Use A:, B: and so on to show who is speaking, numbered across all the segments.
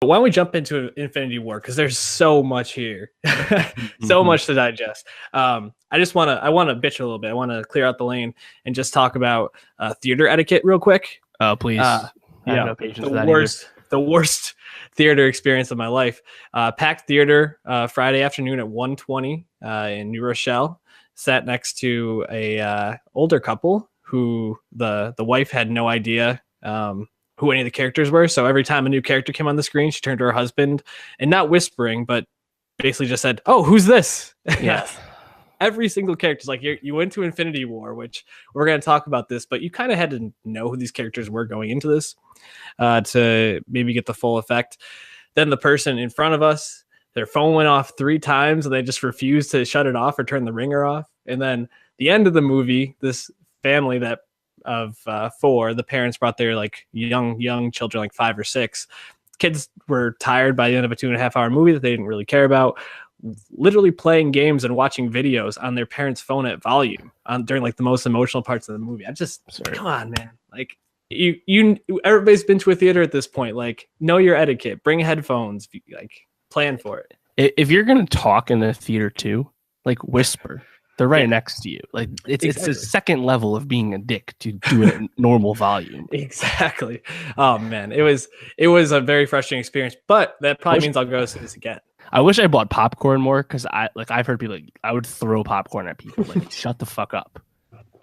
A: But why don't we jump into Infinity War? Because there's so much here, so much to digest. I want to bitch a little bit. I want to clear out the lane and just talk about theater etiquette real quick.
B: Oh, please. I have no patience for that either.
A: The worst theater experience of my life. Packed theater Friday afternoon at 1:20 in New Rochelle. Sat next to a older couple who the wife had no idea who any of the characters were. So every time a new character came on the screen, she turned to her husband and not whispering, but basically just said, "Oh, who's this?"
B: Yeah.
A: Every single character is like, you went to Infinity War, which we're going to talk about this, but you kind of had to know who these characters were going into this to maybe get the full effect. Then the person in front of us, their phone went off 3 times and they just refused to shut it off or turn the ringer off. And then the end of the movie, this family that of 4, the parents brought their like young children, like 5 or 6. Kids were tired by the end of a 2.5 hour movie that they didn't really care about, literally playing games and watching videos on their parents' phone at volume during like the most emotional parts of the movie. Come on, man. Like you everybody's been to a theater at this point. Like, know your etiquette, bring headphones, like plan for it.
B: If you're going to talk in the theater too, like whisper. They're right next to you. Like it's a second level of being a dick to do it at normal volume.
A: Exactly. Oh man, it was a very frustrating experience, but that probably means I'll go see this again.
B: I wish I bought popcorn more because I've heard people I would throw popcorn at people like shut the fuck up,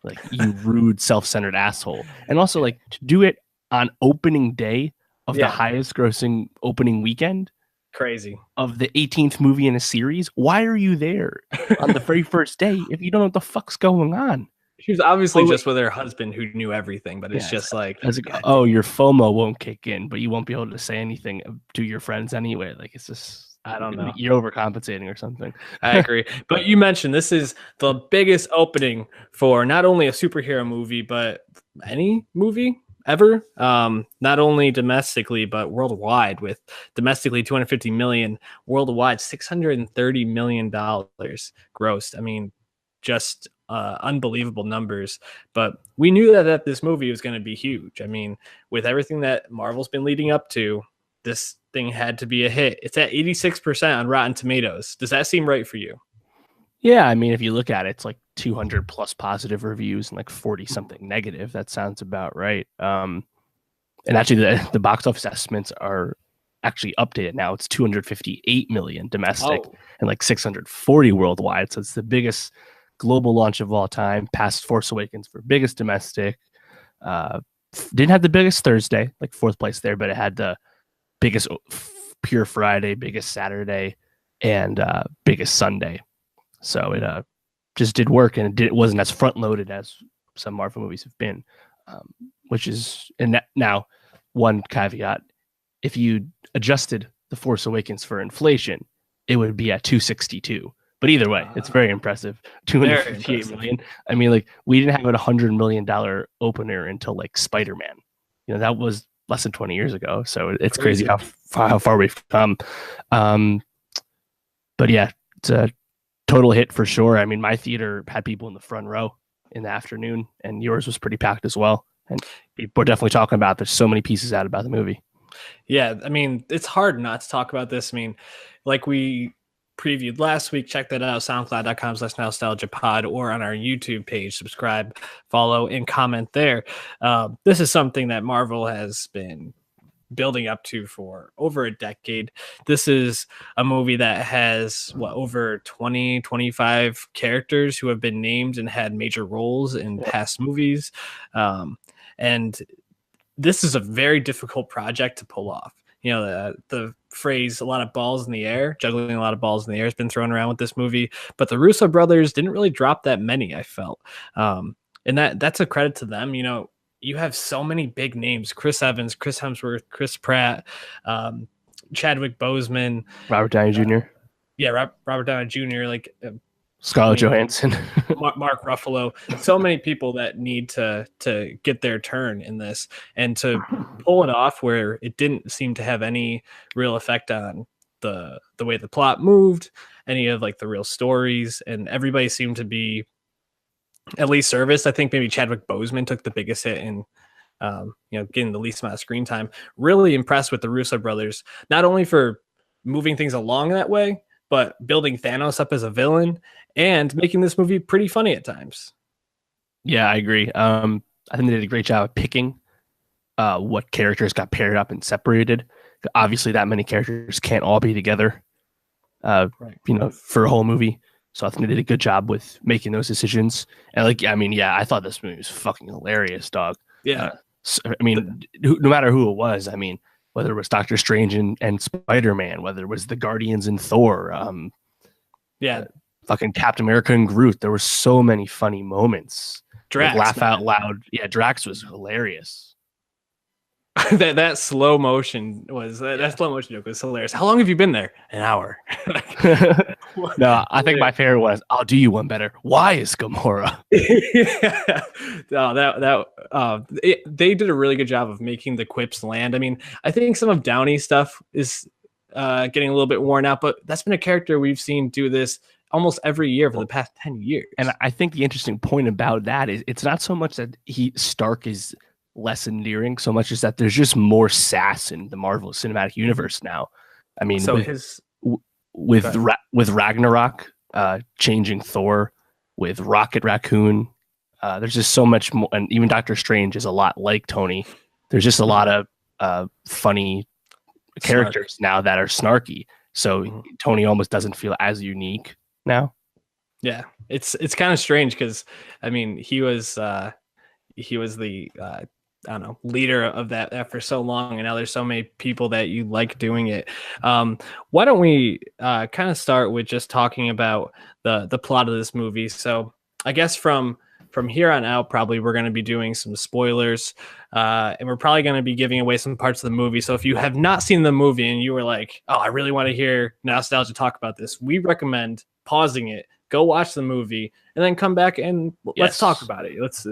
B: like you rude self-centered asshole. And also like to do it on opening day of the highest grossing opening weekend.
A: Crazy.
B: Of the 18th movie in a series. Why are you there on the very first day if you don't know what the fuck's going on?
A: She was obviously just with her husband who knew everything, but it's just like,
B: your FOMO won't kick in, but you won't be able to say anything to your friends anyway. Like it's just,
A: I don't know.
B: You're overcompensating or something.
A: I agree. But you mentioned this is the biggest opening for not only a superhero movie, but any movie ever, not only domestically but worldwide, with domestically 250 million, worldwide $630 million grossed. I mean, just unbelievable numbers. But we knew that this movie was going to be huge. I mean, with everything that Marvel's been leading up to, this thing had to be a hit. It's at 86% on Rotten Tomatoes. Does that seem right for you?
B: Yeah, I mean, if you look at it, it's like 200 plus positive reviews and like 40 something negative. That sounds about right. And actually, the box office estimates are actually updated now. It's 258 million domestic and like 640 worldwide. So it's the biggest global launch of all time, past Force Awakens for biggest domestic. Didn't have the biggest Thursday, like 4th place there, but it had the biggest pure Friday, biggest Saturday, and biggest Sunday. So it just did work, and it wasn't as front loaded as some Marvel movies have been, which is, and now one caveat: if you adjusted The Force Awakens for inflation, it would be at 262. But either way, it's very impressive. 258 million. I mean, like we didn't have a $100 million opener until like Spider-Man. You know, that was less than 20 years ago. So it's crazy how far we've come. But yeah, it's a total hit for sure. I mean, my theater had people in the front row in the afternoon, and yours was pretty packed as well. And people are definitely talking about, there's so many pieces out about the movie.
A: Yeah, I mean, it's hard not to talk about this. I mean, like we previewed last week, check that out, soundcloud.com/nostalgiapod, or on our YouTube page. Subscribe, follow, and comment there. This is something that Marvel has been building up to for over a decade. This is a movie that has over 25 characters who have been named and had major roles in past movies. And this is a very difficult project to pull off. You know, the phrase "a lot of balls in the air," juggling a lot of balls in the air, has been thrown around with this movie, but the Russo brothers didn't really drop that many, I felt. And that's a credit to them. You know, you have so many big names: Chris Evans, Chris Hemsworth, Chris Pratt, Chadwick Boseman,
B: Robert Downey Jr.
A: Robert Downey Jr., like
B: Scarlett Johansson,
A: Mark Ruffalo. So many people that need to get their turn in this, and to pull it off where it didn't seem to have any real effect on the way the plot moved, any of like the real stories, and everybody seemed to be at least serviced. I think maybe Chadwick Boseman took the biggest hit in getting the least amount of screen time. Really impressed with the Russo brothers, not only for moving things along that way, but building Thanos up as a villain and making this movie pretty funny at times.
B: Yeah, I agree. I think they did a great job of picking what characters got paired up and separated. Obviously, that many characters can't all be together,
A: Right.
B: For a whole movie. So I think they did a good job with making those decisions. And I thought this movie was fucking hilarious, dog.
A: Yeah.
B: No matter who it was, whether it was Doctor Strange and Spider-Man, whether it was the Guardians and Thor, fucking Captain America and Groot, there were so many funny moments.
A: Drax,
B: laugh out loud. Yeah, Drax was hilarious.
A: that slow motion that slow motion joke was hilarious. How long have you been there? An hour.
B: No, I think my favorite was, I'll do you one better. Why is Gamora?
A: No, they did a really good job of making the quips land. I mean, I think some of Downey's stuff is getting a little bit worn out, but that's been a character we've seen do this almost every year for the past 10 years.
B: And I think the interesting point about that is it's not so much that Stark is less endearing, so much as that there's just more sass in the Marvel Cinematic Universe now. I mean, so with Ragnarok changing Thor, with Rocket Raccoon, there's just so much more, and even Doctor Strange is a lot like Tony. There's just a lot of funny characters now that are snarky. So Tony almost doesn't feel as unique now.
A: Yeah, it's kind of strange because I mean he was the I don't know, leader of that for so long, and now there's so many people that you like doing it. Why don't we kind of start with just talking about the plot of this movie? So I guess from here on out, probably we're going to be doing some spoilers, and we're probably going to be giving away some parts of the movie. So if you have not seen the movie and you were like, oh, I really want to hear Nowstalgia talk about this, we recommend pausing it, go watch the movie, and then come back and let's talk about it. Let's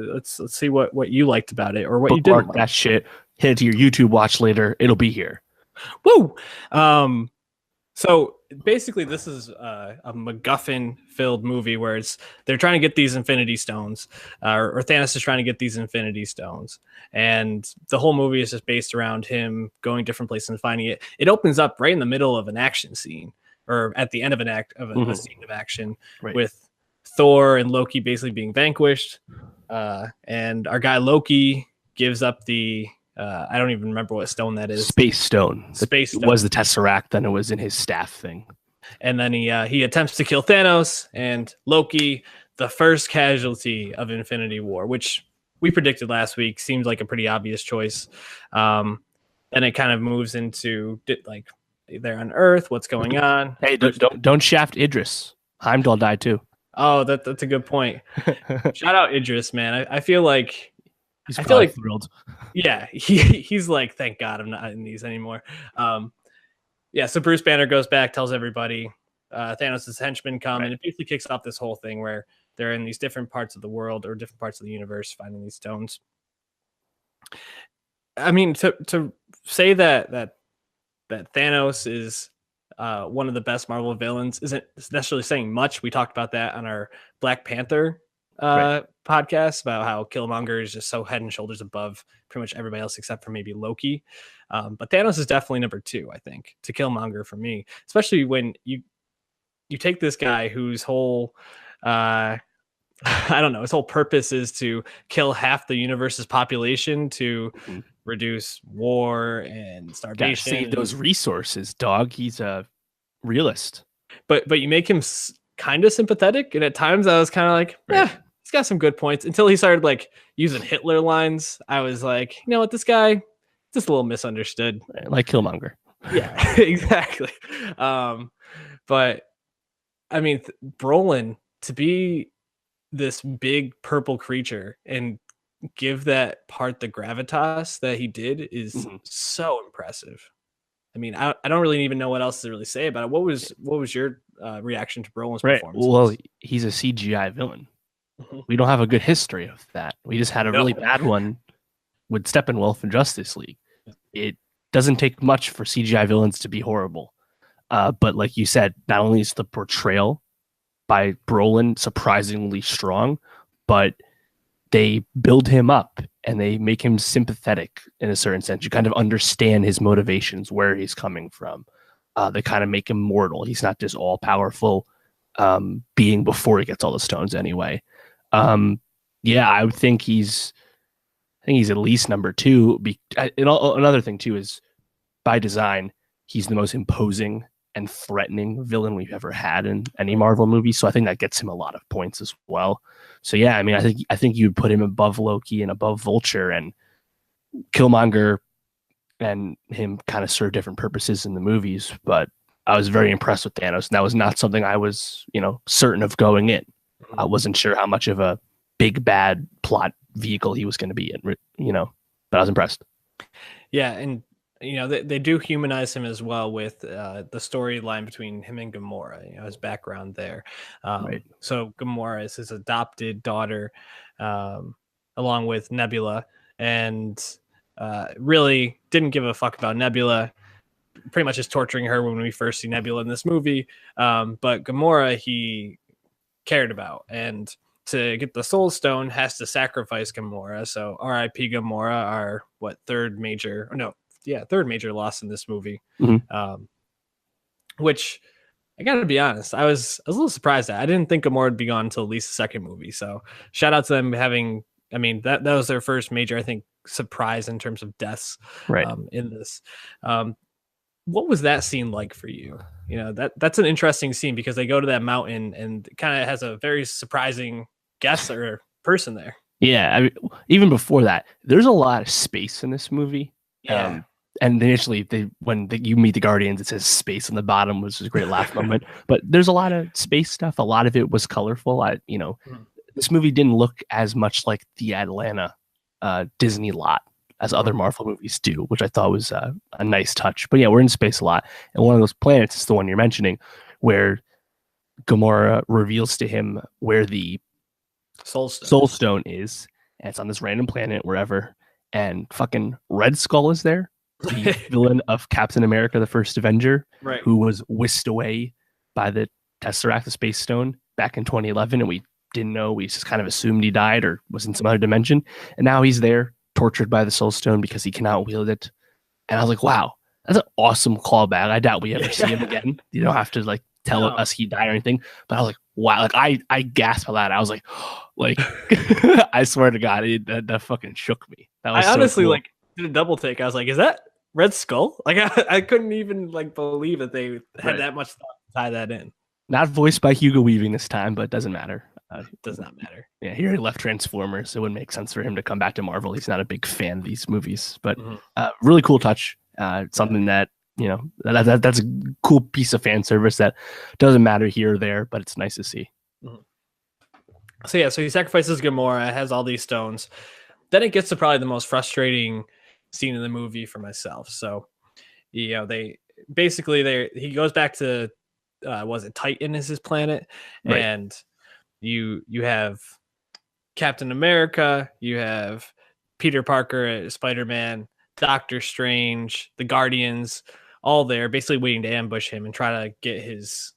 A: see what you liked about it or what you didn't like.
B: That shit. Hit it to your YouTube watch later. It'll be here.
A: Woo! So basically, this is a MacGuffin-filled movie where they're trying to get these Infinity Stones, or Thanos is trying to get these Infinity Stones, and the whole movie is just based around him going different places and finding it. It opens up right in the middle of an action scene, or at the end of a scene of action, with Thor and Loki basically being vanquished, and our guy Loki gives up the I don't even remember what stone that is.
B: Space Stone.
A: Space Stone.
B: It was the Tesseract, then it was in his staff thing.
A: And then he attempts to kill Thanos, and Loki, the first casualty of Infinity War, which we predicted last week, seems like a pretty obvious choice. Then it kind of moves into like they're on Earth, what's going on.
B: Hey, don't shaft Idris. Heimdall died too.
A: Oh, that's a good point. Shout out Idris, man. I feel like
B: he's thrilled.
A: Yeah, he's like, thank God I'm not in these anymore. So Bruce Banner goes back, tells everybody Thanos' henchmen come, and it basically kicks off this whole thing where they're in these different parts of the world or different parts of the universe finding these stones. I mean, to say that Thanos is one of the best Marvel villains isn't necessarily saying much. We talked about that on our Black Panther podcast about how Killmonger is just so head and shoulders above pretty much everybody else except for maybe Loki. But Thanos is definitely number 2, I think, to Killmonger for me, especially when you take this guy whose whole his whole purpose is to kill half the universe's population to reduce war and starvation.
B: Gotta save those resources, dog. He's a realist.
A: But you make him kind of sympathetic, and at times I was kind of like, he's got some good points, until he started like using Hitler lines. I was like, you know what, this guy just a little misunderstood,
B: like Killmonger.
A: Yeah, exactly. But I mean, Brolin, to be this big purple creature and give that part the gravitas that he did is so impressive. I mean, I don't really even know what else to really say about it. What was your reaction to Brolin's performance?
B: Well, he's a CGI villain. We don't have a good history of that. We just had a really bad one with Steppenwolf in Justice League. It doesn't take much for CGI villains to be horrible. But like you said, not only is the portrayal by Brolin surprisingly strong, but they build him up and they make him sympathetic in a certain sense. You kind of understand his motivations, where he's coming from. They kind of make him mortal. He's not this all powerful being before he gets all the stones anyway. Yeah, I would think he's at least number two. Another thing too is, by design, he's the most imposing and threatening villain we've ever had in any Marvel movie. So I think that gets him a lot of points as well. So yeah, I mean, I think you would put him above Loki and above Vulture, and Killmonger and him kind of serve different purposes in the movies. But I was very impressed with Thanos, and that was not something I was, certain of going in. I wasn't sure how much of a big bad plot vehicle he was going to be in, but I was impressed.
A: Yeah, and they do humanize him as well with the storyline between him and Gamora, his background there.
B: Right.
A: So Gamora is his adopted daughter, along with Nebula, and really didn't give a fuck about Nebula. Pretty much just torturing her when we first see Nebula in this movie. But Gamora, he cared about, and to get the Soul Stone has to sacrifice Gamora. So R.I.P. Gamora, our third major loss in this movie.
B: Mm-hmm.
A: Which I gotta be honest, I was a little surprised at. I didn't think Gamora would be gone until at least the second movie. So shout out to them having. I mean, that was their first major, I think, surprise in terms of deaths,
B: right,
A: in this. What was that scene like for you? That's an interesting scene because they go to that mountain and kind of has a very surprising guest or person there.
B: Yeah, I mean, even before that, there's a lot of space in this movie.
A: Yeah.
B: And initially, when you meet the Guardians, it says space on the bottom, which is a great laugh moment. But there's a lot of space stuff. A lot of it was colorful. This movie didn't look as much like the Atlanta Disney lot as other Marvel movies do, which I thought was a nice touch. But yeah, we're in space a lot. And one of those planets is the one you're mentioning, where Gamora reveals to him where the Soul Stone is. And it's on this random planet, wherever. And fucking Red Skull is there, the villain of Captain America, the First Avenger,
A: right,
B: who was whisked away by the Tesseract, the Space Stone, back in 2011. And we didn't know. We just kind of assumed he died or was in some other dimension. And now he's there, tortured by the Soul Stone because he cannot wield it. And I was like, wow, that's an awesome callback. I doubt we ever see him again. You don't have to tell us he died or anything. But I was like, wow, I gasped a lot. I was like, I swear to God, that fucking shook me. That was
A: I honestly
B: cool.
A: Did a double take. I was like, is that Red Skull? I couldn't even believe that they had that much thought to tie that in.
B: Not voiced by Hugo Weaving this time, but it doesn't matter.
A: Does not matter.
B: Yeah, he already left Transformers, so it wouldn't make sense for him to come back to Marvel. He's not a big fan of these movies, but really cool touch. Something that that's a cool piece of fan service that doesn't matter here or there, but it's nice to see.
A: So he sacrifices Gamora, has all these stones. Then it gets to probably the most frustrating scene in the movie for myself. So, he goes back to was it Titan is his planet,
B: right.
A: And you have Captain America, you have Peter Parker, Spider-Man, Doctor Strange, the Guardians, all there, basically waiting to ambush him and try to get his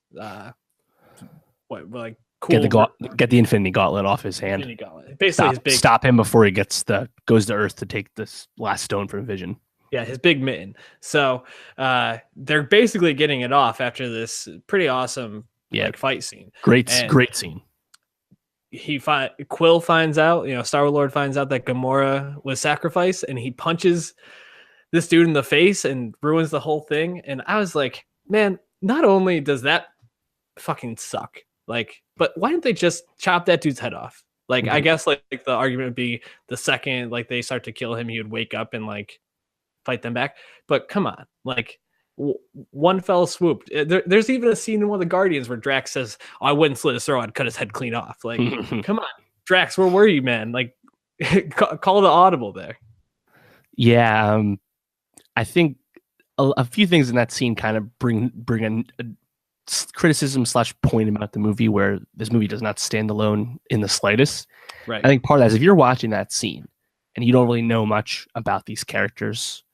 A: cool
B: get the Infinity Gauntlet off his hand.
A: Basically,
B: stop him before he goes to Earth to take this last stone from Vision.
A: Yeah, his big mitten. So they're basically getting it off after this pretty awesome fight scene.
B: Great scene.
A: Quill finds out, Star-Lord finds out that Gamora was sacrificed, and he punches this dude in the face and ruins the whole thing. And I was like, man, not only does that fucking suck, but why didn't they just chop that dude's head off? I guess the argument would be the second they start to kill him, he would wake up and fight them back. But come on, one fell swoop. There's even a scene in one of the Guardians where Drax says, I wouldn't slit his throat, I'd cut his head clean off. Come on, Drax, where were you, man? Call the audible there.
B: Yeah, I think a few things in that scene kind of bring a criticism / point about the movie, where this movie does not stand alone in the slightest.
A: Right.
B: I think part of that is if you're watching that scene and you don't really know much about these characters,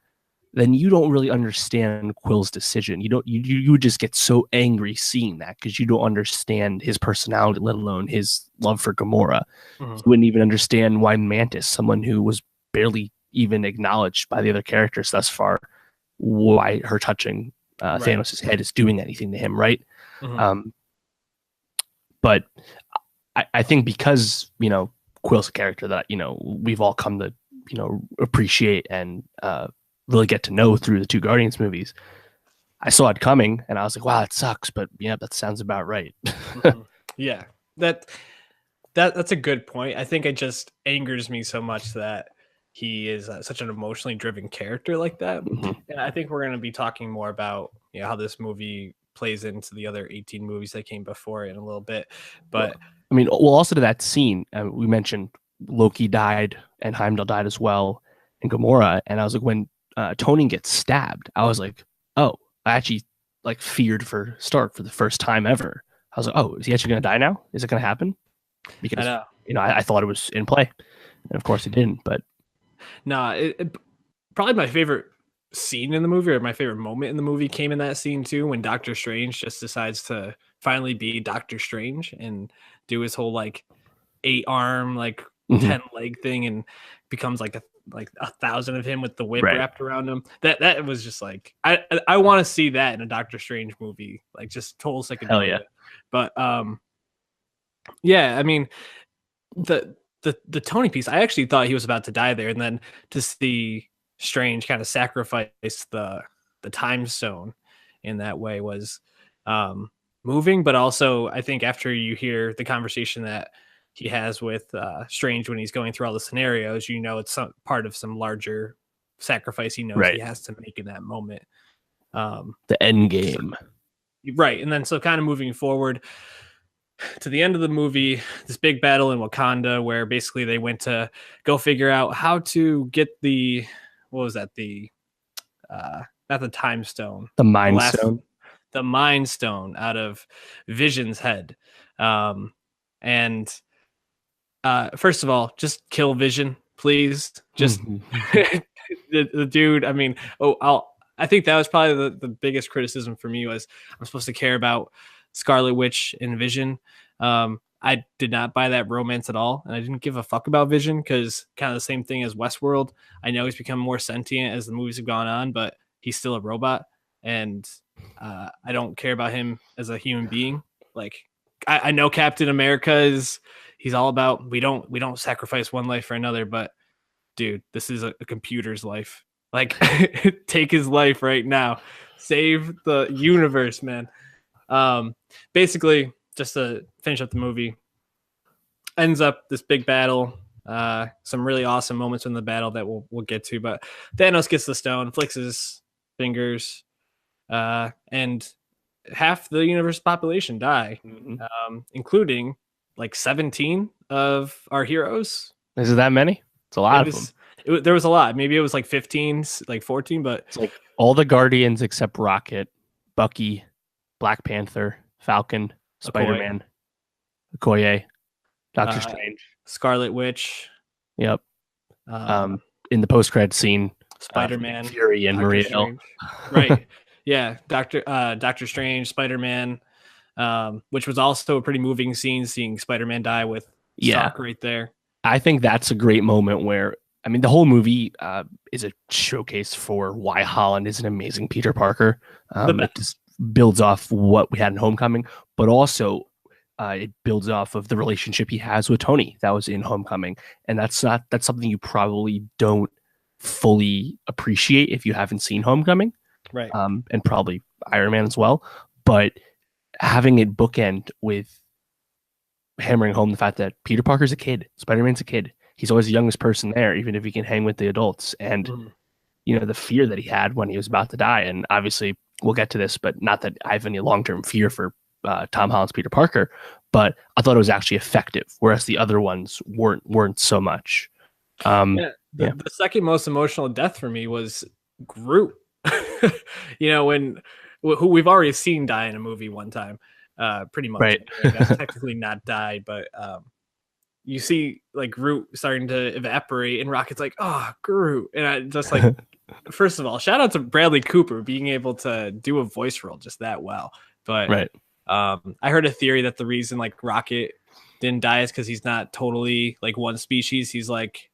B: then you don't really understand Quill's decision. You would just get so angry seeing that because you don't understand his personality, let alone his love for Gamora. You wouldn't even understand why Mantis, someone who was barely even acknowledged by the other characters thus far why her touching
A: Right.
B: Thanos' head is doing anything to him, right?
A: Mm-hmm.
B: But I think because, Quill's a character that, we've all come to, appreciate and really get to know through the two Guardians movies, I saw it coming and I was like, wow, it sucks, but yeah, that sounds about right.
A: Mm-hmm. Yeah, that's a good point. I think it just angers me so much that he is such an emotionally driven character like that.
B: Mm-hmm.
A: And I think we're going to be talking more about how this movie plays into the other 18 movies that came before it in a little bit. But
B: I mean, well, also to that scene, we mentioned Loki died and Heimdall died as well, and Gamora. And I was like, when Tony gets stabbed, I was like, oh, I actually like feared for Stark for the first time ever. I was like, oh, is he actually going to die now? Is it going to happen? Because I thought it was in play, and of course it didn't. But
A: no, probably my favorite scene in the movie, or my favorite moment in the movie, came in that scene too, when Doctor Strange just decides to finally be Doctor Strange and do his whole like 8-arm, like 10-leg thing, and becomes like a 1,000 of him with the whip wrapped around him. That was just like I want to see that in a Doctor Strange movie, like just total psychedelic.
B: Hell yeah.
A: But yeah, I mean the Tony piece, I actually thought he was about to die there, and then to see Strange kind of sacrifice the time stone in that way was moving. But also, I think after you hear the conversation that he has with Strange when he's going through all the scenarios, it's part of some larger sacrifice he knows he has to make in that moment.
B: The end game.
A: Right. And then so kind of moving forward to the end of the movie, this big battle in Wakanda where basically they went to go figure out how to get the, what was that? Not the time stone.
B: The Mind Stone.
A: The Mind Stone out of Vision's head. And first of all, just kill Vision, please. Just the dude. I mean, I think that was probably the biggest criticism for me was I'm supposed to care about Scarlet Witch and Vision. I did not buy that romance at all, and I didn't give a fuck about Vision because kind of the same thing as Westworld. I know he's become more sentient as the movies have gone on, but he's still a robot, and I don't care about him as a human being. Like I know Captain America he's all about we don't sacrifice one life for another, but dude, this is a computer's life. Like take his life right now, save the universe, man. Basically, just to finish up the movie, ends up this big battle. Some really awesome moments in the battle that we'll get to, but Thanos gets the stone, flicks his fingers, and half the universe population die, including like 17 of our heroes.
B: Is it that many? It's a lot of them.
A: There was a lot. Maybe it was like 15, like 14, but
B: it's like all the Guardians except Rocket, Bucky, Black Panther, Falcon, Spider-Man, Okoye, Doctor Strange,
A: Scarlet Witch.
B: Yep. In the post-credit scene,
A: Spider-Man,
B: Fury, and Maria Hill.
A: Right. Yeah. Doctor Strange, Spider-Man, which was also a pretty moving scene, seeing Spider-Man die with Stark right there.
B: I think that's a great moment where, I mean, the whole movie is a showcase for why Holland is an amazing Peter Parker. It just builds off what we had in Homecoming, but also it builds off of the relationship he has with Tony that was in Homecoming. And that's something you probably don't fully appreciate if you haven't seen Homecoming.
A: Right.
B: And probably Iron Man as well. But having it bookend with hammering home the fact that Peter Parker's a kid, Spider-Man's a kid. He's always the youngest person there, even if he can hang with the adults. And, the fear that he had when he was about to die. And obviously we'll get to this, but not that I have any long-term fear for Tom Holland's Peter Parker, but I thought it was actually effective, whereas the other ones weren't so much.
A: The second most emotional death for me was Groot. When who we've already seen die in a movie one time, pretty much.
B: Right.
A: That's technically not die, but you see like Groot starting to evaporate, and Rocket's like, "Oh, Groot," and I just like, first of all, shout out to Bradley Cooper being able to do a voice role just that well. But I heard a theory that the reason like Rocket didn't die is because he's not totally like one species. He's like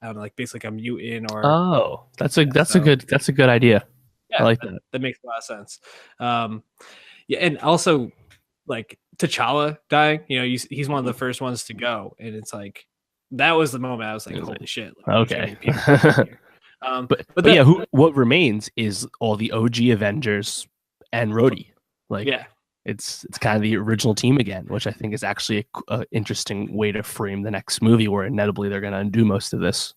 A: I don't know, like basically like a mutant or
B: Oh,
A: so.
B: that's a good idea. I
A: Yeah,
B: like that.
A: that makes a lot of sense. Um, yeah, and also like T'Challa dying. You know, he's one of the first ones to go, and it's like that was the moment I was like,
B: It was
A: holy
B: like,
A: shit, like there's gonna
B: okay.
A: be Peter Parker here. But
B: But yeah,
A: that
B: what remains is all the OG Avengers and Rhodey. Like
A: yeah,
B: it's kind of the original team again, which I think is actually a interesting way to frame the next movie, where inevitably they're going to undo most of this.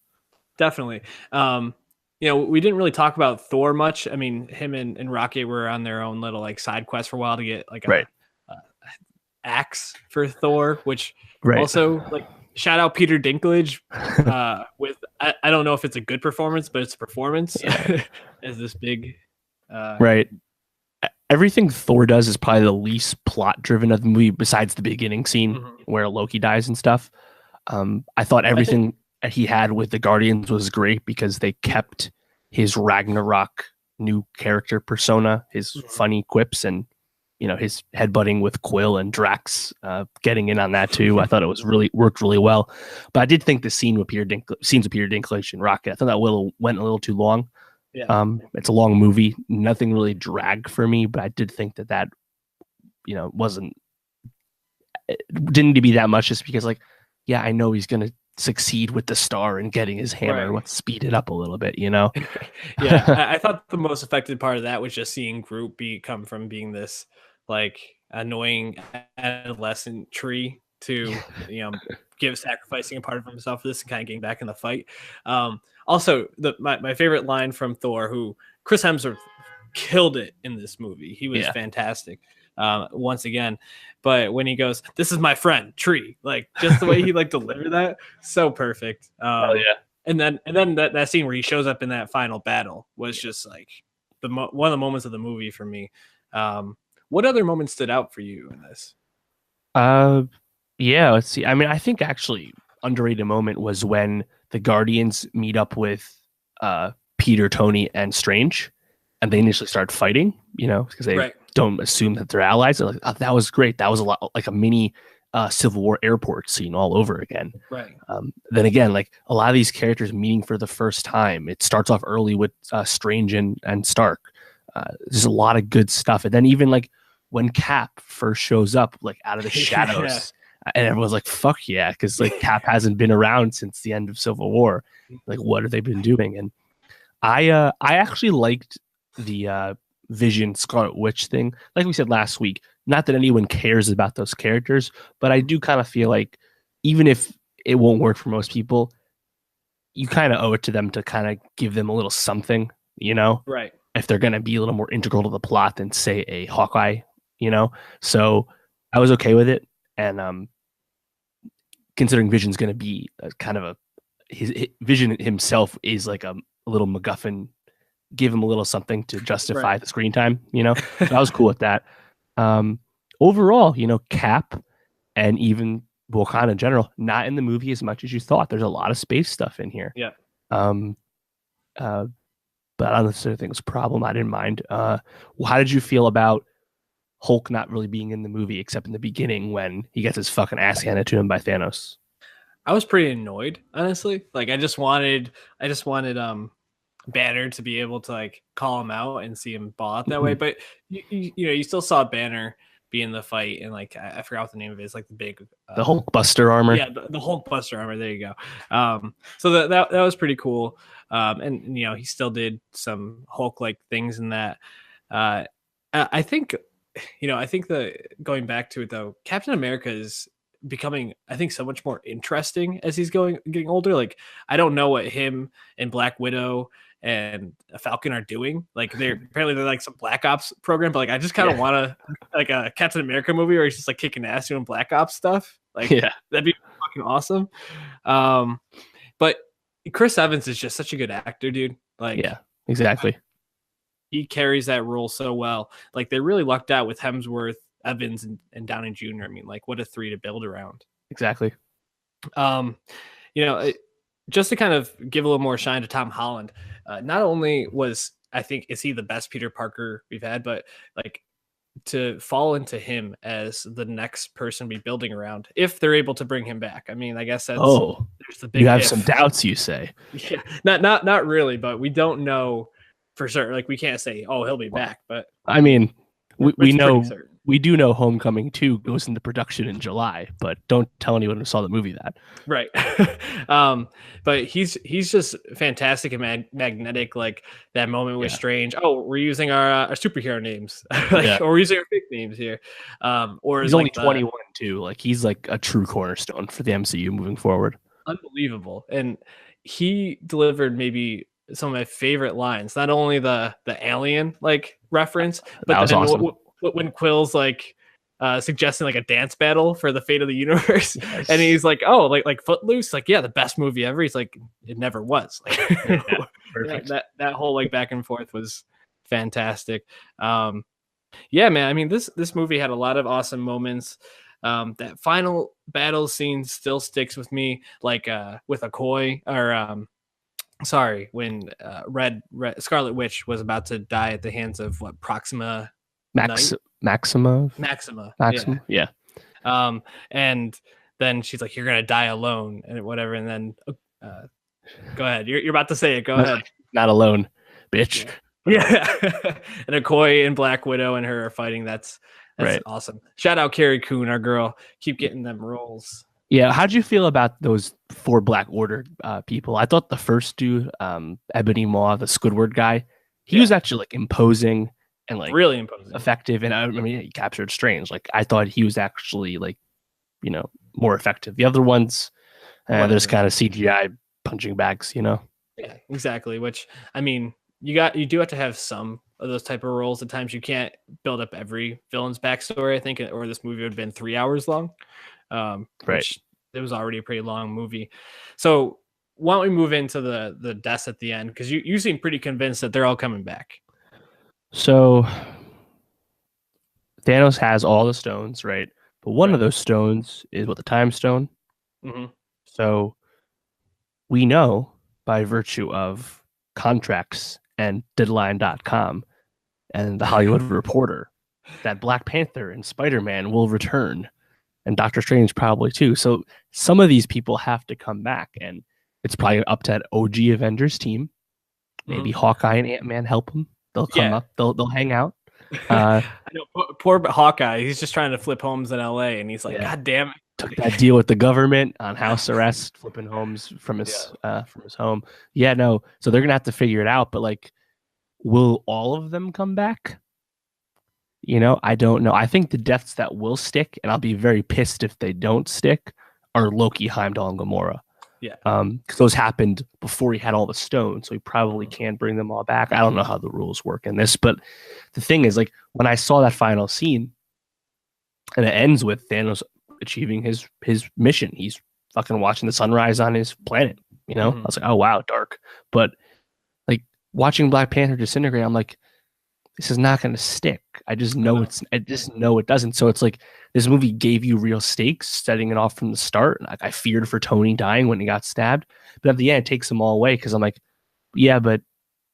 A: definitely. You know, we didn't really talk about Thor much. I mean, him and Rocket were on their own little like side quest for a while to get like
B: Right.
A: a axe for Thor, which
B: Right.
A: also like shout out Peter Dinklage with I don't know if it's a good performance, but it's a performance
B: Yeah.
A: as this big
B: Right. Everything Thor does is probably the least plot driven of the movie, besides the beginning scene
A: mhm.
B: where Loki dies and stuff. I thought
A: I think
B: everything he had with the Guardians was great because they kept his Ragnarok new character persona, his
A: mhm.
B: funny quips, and his headbutting with Quill and Drax, getting in on that too. I thought it was really worked really well. But I did think the scenes with Peter Dinklage and Rocket, I thought that went a little too long.
A: Yeah.
B: It's a long movie. Nothing really dragged for me, but I did think that wasn't it didn't need to be that much, just because like, yeah, I know he's gonna succeed with the star and getting his hammer.
A: Right.
B: Let's speed it up a little bit,
A: Yeah, I thought the most affected part of that was just seeing Groot come from being this like annoying adolescent tree to give sacrificing a part of himself for this and kind of getting back in the fight. Also, my favorite line from Thor, who Chris Hemsworth killed it in this movie. He was
B: Yeah.
A: fantastic once again. But when he goes, "This is my friend Tree," like just the way he like delivered that, so perfect.
B: Oh yeah.
A: And then that scene where he shows up in that final battle was just like one of the moments of the movie for me. What other moments stood out for you in this?
B: Uh, yeah. Let's see. I mean, I think actually underrated moment was when the Guardians meet up with Peter, Tony, and Strange, and they initially start fighting. Because they
A: Right.
B: don't assume that they're allies. They're like, oh, that was great. That was a lot like a mini Civil War airport scene all over again.
A: Right.
B: Then again, like a lot of these characters meeting for the first time, it starts off early with Strange and Stark. There's a lot of good stuff, and then even like when Cap first shows up, like out of the shadows, and everyone's like, "Fuck yeah!" Because like Cap hasn't been around since the end of Civil War. Like, what have they been doing? And I actually liked the Vision Scarlet Witch thing. Like we said last week, not that anyone cares about those characters, but I do kind of feel like even if it won't work for most people, you kind of owe it to them to kind of give them a little something,
A: Right.
B: if they're going to be a little more integral to the plot than say a Hawkeye. So I was okay with it. And considering Vision's going to be kind of his Vision himself is like a little MacGuffin, give him a little something to justify the screen time, So I was cool with that. Overall, Cap and even Wakanda in general, not in the movie as much as you thought. There's a lot of space stuff in here.
A: Yeah.
B: Um, but I don't necessarily think it was a problem. I didn't mind. How did you feel about Hulk not really being in the movie except in the beginning when he gets his fucking ass handed to him by Thanos?
A: I was pretty annoyed, honestly. Like I just wanted Banner to be able to like call him out and see him ball out that way. But you still saw Banner be in the fight, and like I forgot what the name of it is, like the big
B: the Hulk Buster armor.
A: Yeah, the Hulk Buster armor. There you go. So that was pretty cool. And he still did some Hulk like things in that. I think I think going back to it though, Captain America is becoming, I think, so much more interesting as he's getting older. Like I don't know what him and Black Widow and Falcon are doing. Like they're like some Black Ops program, but like I just kind of want to like a Captain America movie where he's just like kicking ass doing Black Ops stuff. Like that'd be fucking awesome. But Chris Evans is just such a good actor, dude. Like
B: yeah, exactly.
A: He carries that role so well. Like they really lucked out with Hemsworth, Evans, and Downey Jr. I mean, like what a three to build around.
B: Exactly.
A: Just to kind of give a little more shine to Tom Holland, not only is he the best Peter Parker we've had, but like to fall into him as the next person to be building around if they're able to bring him back. I mean, I guess there's the
B: You
A: big
B: have
A: if.
B: some doubts, you say?
A: Yeah, not really, but we don't know for certain. Like we can't say, oh, he'll be
B: Well,
A: back, but
B: I mean, we
A: it's pretty
B: know
A: certain.
B: we do know Homecoming 2 goes into production in July, but don't tell anyone who saw the movie that.
A: Right. But he's just fantastic and magnetic. Like that moment was Strange. Oh, we're using our superhero names, like, or we're using our fake names here. Or
B: he's
A: is
B: only
A: like
B: 21 too. Like he's like a true cornerstone for the MCU moving forward.
A: unbelievable, and he delivered maybe some of my favorite lines. Not only the alien like reference, but
B: That was
A: then
B: awesome.
A: when Quill's like suggesting like a dance battle for the fate of the universe,
B: Yes.
A: and he's like, "Oh, like Footloose, like yeah, the best movie ever." He's like, "It never was." Like,
B: Perfect.
A: that whole like back and forth was fantastic. Yeah, man. I mean, this movie had a lot of awesome moments. That final battle scene still sticks with me, like with Okoye, or sorry, when Red Scarlet Witch was about to die at the hands of what Maxima.
B: Maxima.
A: Yeah. And then she's like, "You're gonna die alone," and whatever. And then, go ahead. You're about to say it. Go ahead.
B: Not alone, bitch.
A: Yeah. And Okoye and Black Widow and her are fighting. That's right. Awesome. Shout out Carrie Coon, our girl. Keep getting them roles.
B: Yeah, how'd you feel about those 4 Black Order people? I thought the first dude, Ebony Maw, the Squidward guy, he was actually like imposing and like
A: really imposing,
B: effective. And I mean, he captured Strange. Like I thought he was actually like, more effective. The other ones, they're just kind of CGI punching bags,
A: Yeah, exactly. Which I mean, you do have to have some of those type of roles. At times, you can't build up every villain's backstory. I think, or this movie would have been 3 hours long. Which it was already a pretty long movie. So why don't we move into the deaths at the end? Because you seem pretty convinced that they're all coming back.
B: So Thanos has all the stones, right? But one of those stones is the Time Stone.
A: Mm-hmm.
B: So we know by virtue of contracts and Deadline.com and the Hollywood Reporter that Black Panther and Spider-Man will return, and Doctor Strange probably too. So some of these people have to come back, and it's probably up to that OG Avengers team. Maybe Hawkeye and Ant-Man help them. They'll come up. They'll hang out.
A: I know, poor Hawkeye. He's just trying to flip homes in LA, and he's like, "God damn it!"
B: Took that deal with the government on house arrest, flipping homes from his home. Yeah, no. So they're gonna have to figure it out. But like, will all of them come back? I don't know. I think the deaths that will stick, and I'll be very pissed if they don't stick, are Loki, Heimdall, and Gamora.
A: Yeah.
B: Because those happened before he had all the stones, so he probably can't bring them all back. I don't know how the rules work in this, but the thing is, like, when I saw that final scene, and it ends with Thanos achieving his mission, he's fucking watching the sunrise on his planet. I was like, oh wow, dark. But like watching Black Panther disintegrate, I'm like, this is not going to stick. I just know it doesn't. So it's like this movie gave you real stakes, setting it off from the start. Like I feared for Tony dying when he got stabbed, but at the end it takes them all away because I'm like, yeah, but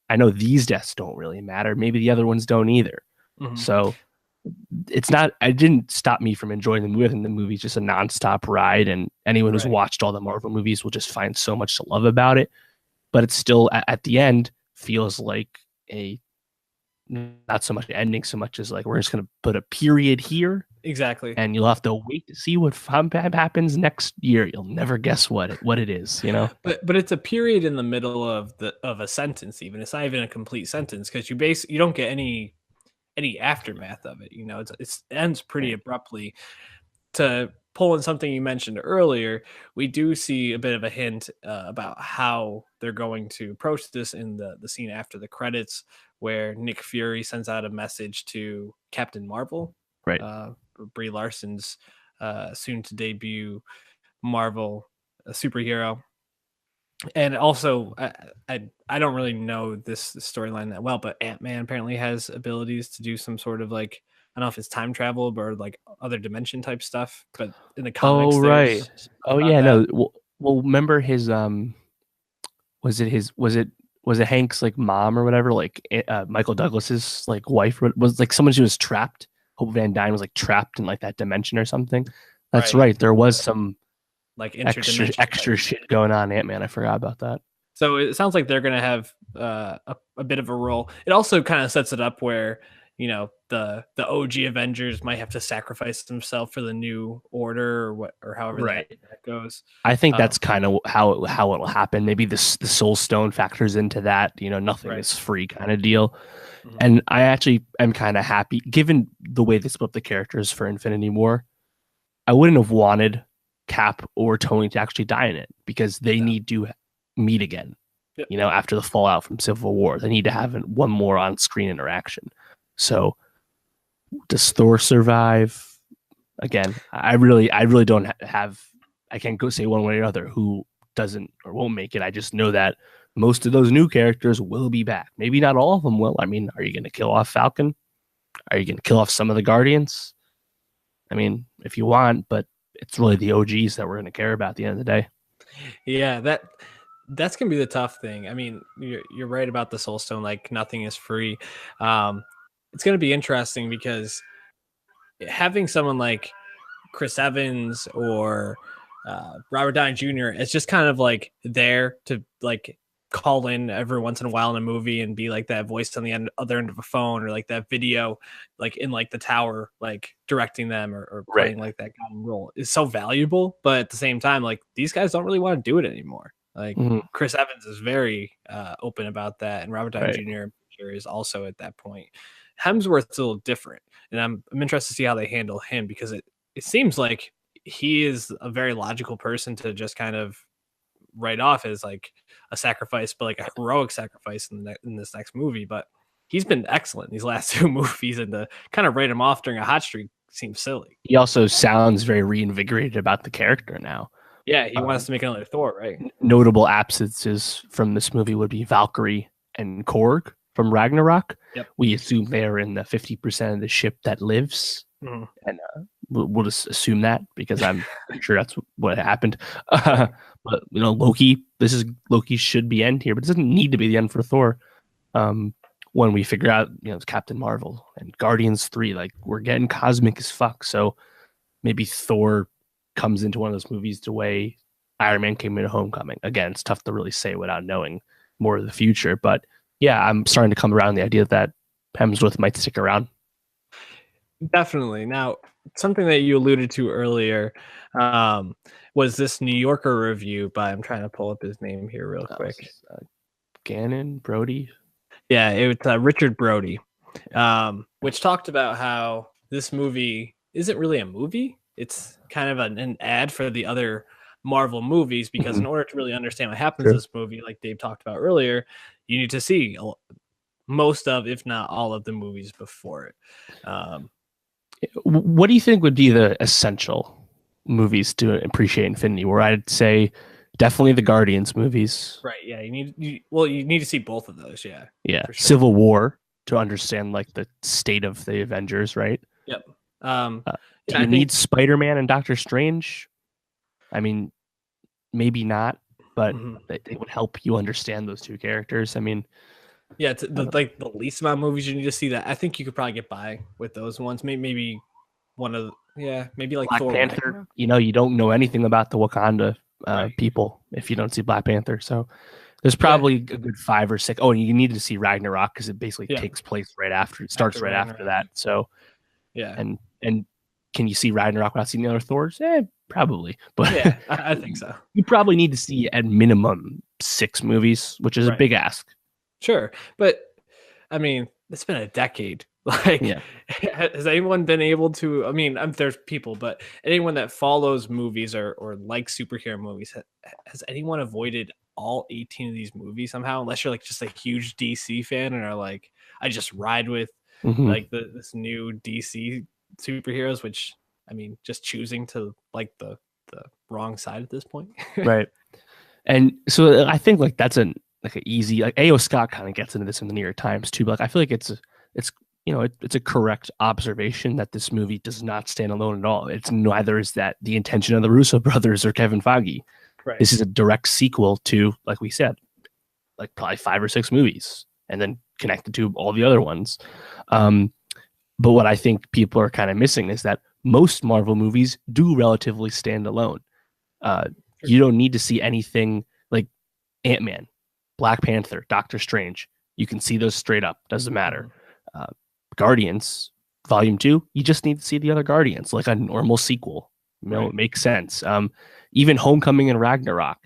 B: I know these deaths don't really matter. Maybe the other ones don't either. So it's not. It didn't stop me from enjoying the movie. And the movie's just a nonstop ride, and anyone who's watched all the Marvel movies will just find so much to love about it. But it's still at the end feels like a not so much ending so much as like we're just going to put a period here,
A: exactly,
B: and you'll have to wait to see what happens next year. You'll never guess what it is,
A: but it's a period in the middle of a sentence. Even it's not even a complete sentence because you don't get any aftermath of it. It ends pretty abruptly. To pull in something you mentioned earlier, we do see a bit of a hint about how they're going to approach this in the scene after the credits, where Nick Fury sends out a message to Captain Marvel, Brie Larson's soon to debut Marvel superhero. And also, I don't really know this storyline that well, but Ant-Man apparently has abilities to do some sort of like, I don't know if it's time travel or like other dimension type stuff, but in the comics,
B: no. Well, remember his was it Hank's like mom or whatever, like Michael Douglas's like wife was like someone she was trapped Hope Van Dyne was like trapped in like that dimension or something. That's
A: Right.
B: right. There was some
A: Like
B: extra shit going on, Ant-Man. I forgot about that.
A: So it sounds like they're going to have a bit of a role. It also kind of sets it up where, you know, the OG Avengers might have to sacrifice themselves for the new order or what, or however
B: Right.
A: that goes.
B: I think that's kind of how it'll happen. Maybe the Soul Stone factors into that. You know, nothing is free kind of deal. Mm-hmm. And I actually am kind of happy, given the way they split up the characters for Infinity War. I wouldn't have wanted Cap or Tony to actually die in it because they need to meet again. Yep. You know, after the fallout from Civil War, they need to have one more on-screen interaction. So, does Thor survive? Again, I really don't have. I can't go say one way or other who doesn't or won't make it. I just know that most of those new characters will be back. Maybe not all of them will. I mean, are you going to kill off Falcon? Are you going to kill off some of the Guardians? I mean, if you want, but it's really the OGs that we're going to care about at the end of the day.
A: Yeah, that's going to be the tough thing. I mean, you're right about the Soul Stone. Like, nothing is free. It's going to be interesting because having someone like Chris Evans or Robert Downey Jr. is just kind of like there to like call in every once in a while in a movie and be like that voice on the other end of a phone, or like that video, like in like the tower, like directing them or playing like that kind of role is so valuable. But at the same time, like these guys don't really want to do it anymore. Like Chris Evans is very open about that, and Robert Downey Jr. is also at that point. Hemsworth's a little different, and I'm interested to see how they handle him, because it seems like he is a very logical person to just kind of write off as like a sacrifice, but like a heroic sacrifice in this next movie. But he's been excellent in these last two movies, and to kind of write him off during a hot streak seems silly.
B: He also sounds very reinvigorated about the character now.
A: Yeah, he wants to make another Thor, right?
B: Notable absences from this movie would be Valkyrie and Korg from Ragnarok.
A: Yep. We
B: assume they're in the 50% of the ship that lives. And we'll just assume that because I'm pretty sure that's what happened. But you know, Loki should be end here, but it doesn't need to be the end for Thor. When we figure out, you know, it's Captain Marvel and Guardians 3, like we're getting cosmic as fuck. So maybe Thor comes into one of those movies the way Iron Man came into Homecoming. Again, it's tough to really say without knowing more of the future, but yeah, I'm starting to come around the idea that Hemsworth might stick around.
A: Definitely. Now, something that you alluded to earlier was this New Yorker review by, I'm trying to pull up his name here real quick.
B: Gannon Brody.
A: Yeah, it was Richard Brody, which talked about how this movie isn't really a movie. It's kind of an ad for the other Marvel movies, because in order to really understand what happens in this movie, like Dave talked about earlier, you need to see most of, if not all of the movies before it.
B: What do you think would be the essential movies to appreciate Infinity War? I'd say definitely the Guardians movies.
A: Right. Yeah. You need to see both of those. Yeah.
B: Yeah. Sure. Civil War to understand like the state of the Avengers. Right.
A: Yep.
B: Do you need Spider-Man and Doctor Strange? I mean, maybe not, but they would help you understand those two characters. I mean,
A: yeah, like the least amount of movies you need to see that. I think you could probably get by with those ones. Maybe one of maybe like
B: Black
A: Thor
B: Panther.
A: Ragnarok.
B: You know, you don't know anything about the Wakanda people if you don't see Black Panther. So there's probably a good 5 or 6. Oh, and you need to see Ragnarok because it basically takes place right after. It starts right after that. So
A: yeah,
B: and can you see Ragnarok without seeing the other Thors? Probably. But
A: yeah, I think so.
B: You probably need to see at minimum 6 movies, which is a big ask.
A: Sure, but I mean, it's been a decade. Like, has anyone been able to? I mean, there's people, but anyone that follows movies or likes superhero movies, has anyone avoided all 18 of these movies somehow? Unless you're like just a huge DC fan and are like, I just ride with like this new DC superheroes, which I mean, just choosing to like the wrong side at this point.
B: Right. And so I think like that's an easy, like A.O. Scott kind of gets into this in the New York Times too, but like I feel like it's a correct observation that this movie does not stand alone at all. It's neither is that the intention of the Russo brothers or Kevin Feige.
A: Right.
B: This is a direct sequel to, like we said, like probably 5 or 6 movies and then connected to all the other ones. But what I think people are kind of missing is that most Marvel movies do relatively stand alone. You don't need to see anything like Ant-Man, Black Panther, Doctor Strange. You can see those straight up. Doesn't matter.
A: Mhm.
B: Uh, Guardians Volume 2, you just need to see the other Guardians like a normal sequel. It
A: Right.
B: makes sense. Even Homecoming and Ragnarok,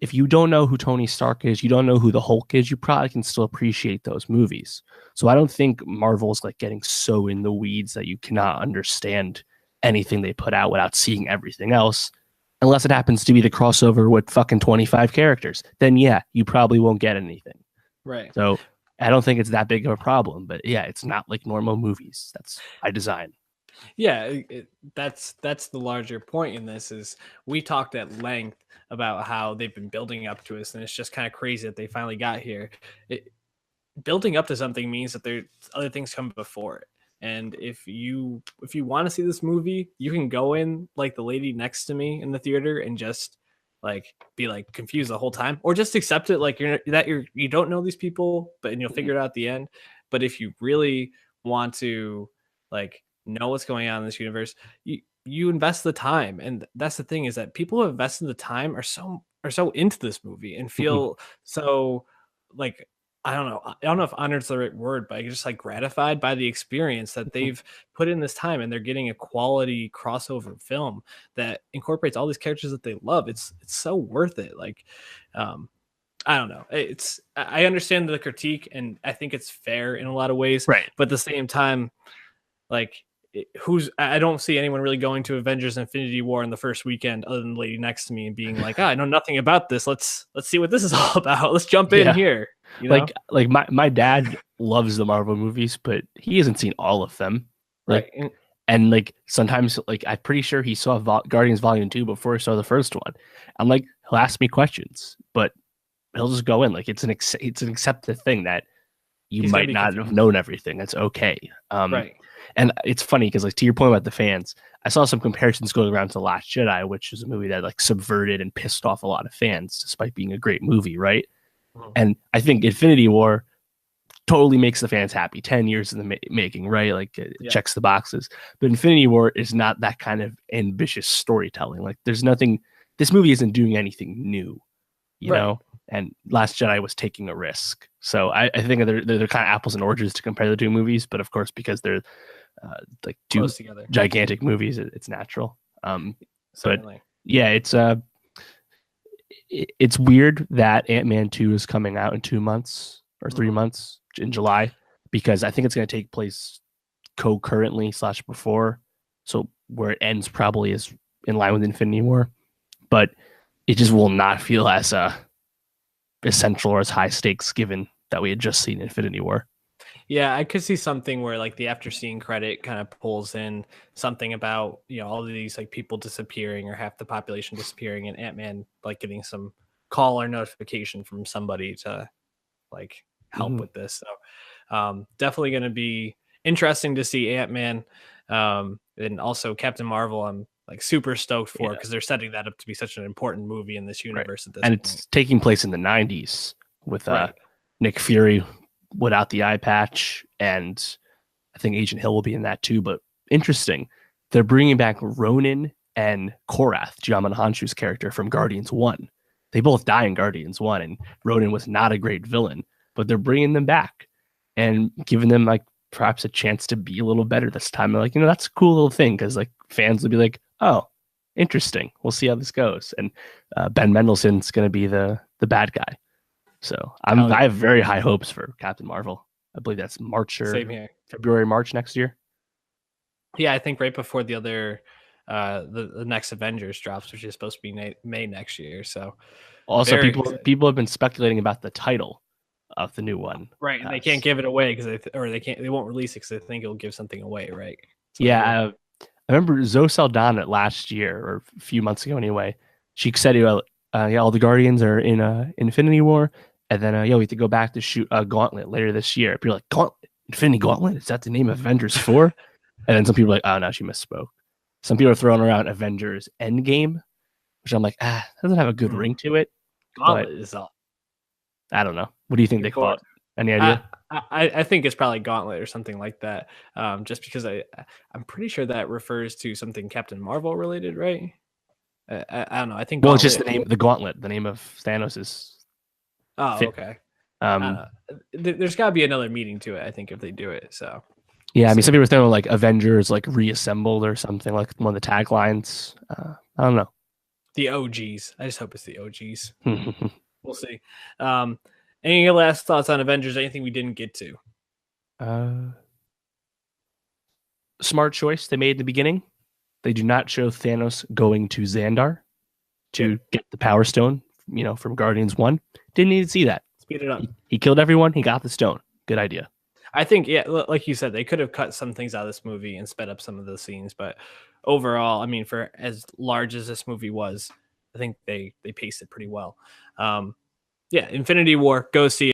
B: if you don't know who Tony Stark is, you don't know who the Hulk is, you probably can still appreciate those movies. So I don't think Marvel's like getting so in the weeds that you cannot understand anything they put out without seeing everything else. Unless it happens to be the crossover with fucking 25 characters. Then yeah, you probably won't get anything.
A: Right.
B: So I don't think it's that big of a problem. But yeah, it's not like normal movies. That's by design.
A: Yeah, that's the larger point in this is we talked at length about how they've been building up to us, and it's just kind of crazy that they finally got here. Building up to something means that there's other things come before it. And if you want to see this movie, you can go in like the lady next to me in the theater and just like be like confused the whole time, or just accept it like you don't know these people, but and you'll figure it out at the end. But if you really want to like know what's going on in this universe, you invest the time, and that's the thing is that people who invest in the time are so into this movie and feel so like I don't know if honored's the right word, but just like gratified by the experience that they've put in this time, and they're getting a quality crossover film that incorporates all these characters that they love. It's so worth it. Like, um, I don't know. I understand the critique, and I think it's fair in a lot of ways,
B: Right.
A: but at the same time, like I don't see anyone really going to Avengers Infinity War in the first weekend other than the lady next to me and being like, I know nothing about this. Let's see what this is all about. Let's jump in
B: Yeah.
A: here. You know?
B: Like my dad loves the Marvel movies, but he hasn't seen all of them. Like
A: Right.
B: and like sometimes like I'm pretty sure he saw Guardians Volume 2 before he saw the first one. I'm like he'll ask me questions, but he'll just go in like it's an accepted thing that you
A: He's gonna
B: might
A: be
B: not have
A: confused.
B: known everything. That's okay.
A: Right.
B: And it's funny because like to your point about the fans, I saw some comparisons going around to Last Jedi, which is a movie that like subverted and pissed off a lot of fans despite being a great movie, right?
A: Mhm.
B: And I think Infinity War totally makes the fans happy. 10 years in the making, right? Like it
A: Yeah.
B: checks the boxes. But Infinity War is not that kind of ambitious storytelling. Like there's nothing, this movie isn't doing anything new, you
A: Right.
B: know? And Last Jedi was taking a risk. So I think they're kind of apples and oranges to compare the two movies. But of course, because they're like two
A: Close together.
B: gigantic movies, it's natural. But
A: Certainly.
B: yeah, it's weird that Ant-Man 2 is coming out in 2 months or 3 months in July because I think it's going to take place concurrently slash before. So where it ends probably is in line with Infinity War, but it just will not feel as essential or as high stakes given that we had just seen Infinity War.
A: Yeah, I could see something where like the after scene credit kind of pulls in something about, all of these like people disappearing or half the population disappearing, and Ant-Man like getting some call or notification from somebody to like help
B: Mm-hmm.
A: with this. So definitely going to be interesting to see Ant-Man, and also Captain Marvel. I'm like super stoked for
B: Yeah,
A: because they're setting that up to be such an important movie in this
B: right.
A: universe at this
B: And
A: point.
B: it's taking place in the 90s with
A: Right.
B: Nick Fury without the eye patch, and I think Agent Hill will be in that too. But interesting, they're bringing back Ronan and Korath, Djimon Hounsou's character from Guardians 1. They both die in Guardians 1, and Ronan was not a great villain, but they're bringing them back and giving them like perhaps a chance to be a little better this time. They're like, that's a cool little thing because like fans will be like, oh, interesting. We'll see how this goes. And Ben Mendelsohn's going to be the bad guy. So
A: Hell
B: I
A: yeah.
B: have very high hopes for Captain Marvel. I believe that's March
A: Same
B: or
A: here.
B: February, March next year.
A: Yeah, I think right before the other the next Avengers drops, which is supposed to be May next year. So
B: Also,
A: very
B: people
A: excited.
B: people have been speculating about the title of the new one.
A: Right, and they can't give it away because they won't release it because they think it'll give something away. Right. That's what I hear.
B: Yeah, I remember Zoe Saldana last year or a few months ago anyway. She said, yeah, all the Guardians are in Infinity War, and then yeah, we have to go back to shoot a Gauntlet later this year. People are like, Gauntlet, Infinity Gauntlet, is that the name of Avengers 4? And then some people are like, oh no, she misspoke. Some people are throwing around Avengers Endgame, which I'm like, doesn't have a good ring to it. But
A: Gauntlet is all.
B: I don't know. What do you think
A: Looking
B: they call
A: forward.
B: it? Any
A: I
B: idea?
A: I think it's probably Gauntlet or something like that. Just because I'm pretty sure that refers to something Captain Marvel related, right? I don't know. I think
B: Well, it's just
A: Gauntlet.
B: the name, the Gauntlet. The name of Thanos is
A: Oh,
B: Fit.
A: okay.
B: Um,
A: There's got to be another meaning to it. I think if they do it, so we'll
B: yeah, I mean, some
A: see.
B: people were throwing like Avengers, like reassembled or something, like one of the taglines. I don't know.
A: The OGs. I just hope it's the OGs. We'll see. Um, any last thoughts on Avengers? Anything we didn't get to?
B: uh, Smart choice they made in the beginning. They do not show Thanos going to Xandar to
A: Good.
B: get the Power Stone, from Guardians 1. Didn't need to see that.
A: Speed it up.
B: He killed everyone. He got the stone. Good idea.
A: I think, yeah, like you said, they could have cut some things out of this movie and sped up some of the scenes, but overall, I mean, for as large as this movie was, I think they paced it pretty well. Yeah, Infinity War, go see it.